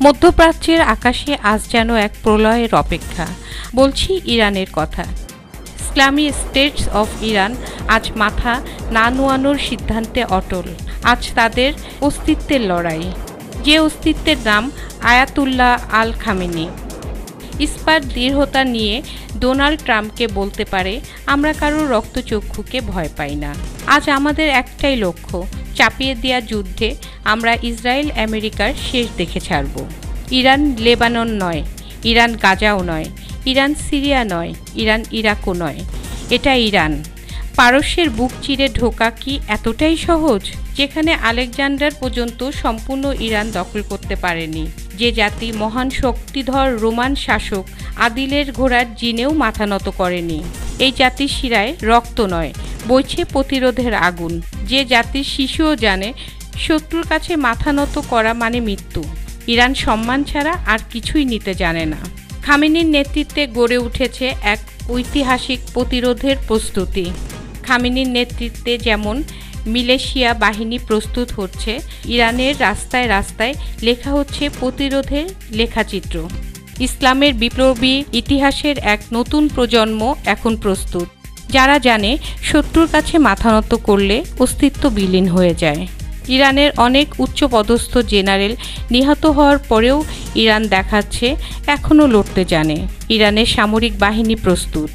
মধ্যপ্রাচ্যের আকাশে আজ যেন এক প্রলয়ের অপেক্ষা। বলছি ইরানের কথা। ইসলামী স্টেটস অফ ইরান আজ মাথা না নোয়ানোর সিদ্ধান্তে অটল। আজ তাদের অস্তিত্বের লড়াই, যে অস্তিত্বের নাম আয়াতুল্লাহ আল খামেনি। ইস্পাত দৃঢ়তা নিয়ে ডোনাল্ড ট্রাম্পকে বলতে পারে, আমরা কারো রক্তচক্ষুকে ভয় পাই না। আজ আমাদের একটাই লক্ষ্য, চাপিয়ে দেওয়া যুদ্ধে আমরা ইসরায়েল আমেরিকার শেষ দেখে ছাড়ব। ইরান লেবানন নয়, ইরান গাজাও নয়, ইরান সিরিয়া নয়, ইরান ইরাকও নয়, এটা ইরান। পারস্যের বুক চিরে ঢোকা কি এতটাই সহজ? যেখানে আলেকজান্ডার পর্যন্ত সম্পূর্ণ ইরান দখল করতে পারেনি, যে জাতি মহান শক্তিধর রোমান শাসক আদিলের ঘোড়ার জিনেও মাথা নত করেনি। এই জাতির শিরায় রক্ত নয়, বইছে প্রতিরোধের আগুন। যে জাতির শিশুও জানে শত্রুর কাছে মাথা নত করা মানে মৃত্যু। ইরান সম্মান ছাড়া আর কিছুই নিতে জানে না। খামেনির নেতৃত্বে গড়ে উঠেছে এক ঐতিহাসিক প্রতিরোধের প্রস্তুতি। খামেনির নেতৃত্বে যেমন মিলিশিয়া বাহিনী প্রস্তুত হচ্ছে, ইরানের রাস্তায় রাস্তায় লেখা হচ্ছে প্রতিরোধের লেখাচিত্র। ইসলামের বিপ্লবী ইতিহাসের এক নতুন প্রজন্ম এখন প্রস্তুত, যারা জানে শত্রুর কাছে মাথা নত করলে অস্তিত্ব বিলীন হয়ে যায়। ইরানের অনেক উচ্চপদস্থ জেনারেল নিহত হওয়ার পরেও ইরান দেখাচ্ছে এখনও লড়তে জানে। ইরানের সামরিক বাহিনী প্রস্তুত।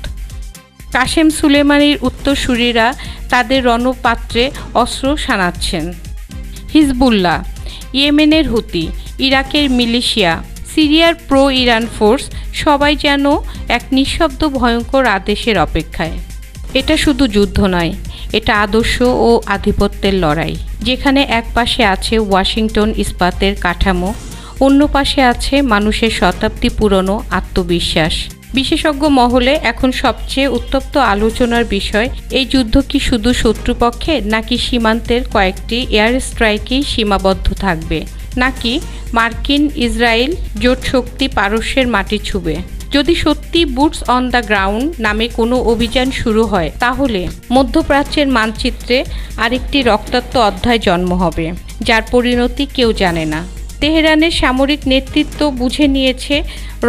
কাসেম সুলেমানির উত্তরসূরিরা তাদের রণপাত্রে অস্ত্র শানাচ্ছেন। হিজবুল্লাহ, ইয়েমেনের হুতি, ইরাকের মিলিশিয়া, সিরিয়ার প্রো ইরান ফোর্স সবাই যেন এক নিঃশব্দ ভয়ঙ্কর আদেশের অপেক্ষায়। এটা শুধু যুদ্ধ নয়, এটা আদর্শ ও আধিপত্যের লড়াই। যেখানে এক পাশে আছে ওয়াশিংটন ইস্পাতের কাঠামো, অন্য পাশে আছে মানুষের শতাব্দী পুরনো আত্মবিশ্বাস। বিশেষজ্ঞ মহলে এখন সবচেয়ে উত্তপ্ত আলোচনার বিষয়, এই যুদ্ধ কি শুধু শত্রুপক্ষে, নাকি সীমান্তের কয়েকটি এয়ার স্ট্রাইকেই সীমাবদ্ধ থাকবে, নাকি মার্কিন ইসরায়েল জোট শক্তি পারস্যের মাটি ছুঁবে। যদি সত্যি বুটস অন দ্য গ্রাউন্ড নামে কোনো অভিযান শুরু হয়, তাহলে মধ্যপ্রাচ্যের মানচিত্রে আরেকটি রক্তাক্ত অধ্যায় জন্ম হবে, যার পরিণতি কেউ জানে না। তেহরানের সামরিক নেতৃত্ব বুঝে নিয়েছে,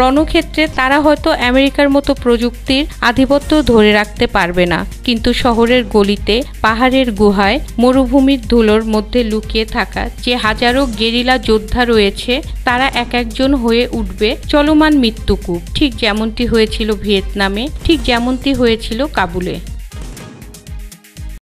রণক্ষেত্রে তারা হয়তো আমেরিকার মতো প্রযুক্তির আধিপত্য ধরে রাখতে পারবে না, কিন্তু শহরের গলিতে, পাহাড়ের গুহায়, মরুভূমির ধুলোর মধ্যে লুকিয়ে থাকা যে হাজারো গেরিলা যোদ্ধা রয়েছে, তারা এক একজন হয়ে উঠবে চলমান মৃত্যুকূপ। ঠিক যেমনটি হয়েছিল ভিয়েতনামে, ঠিক যেমনটি হয়েছিল কাবুলে।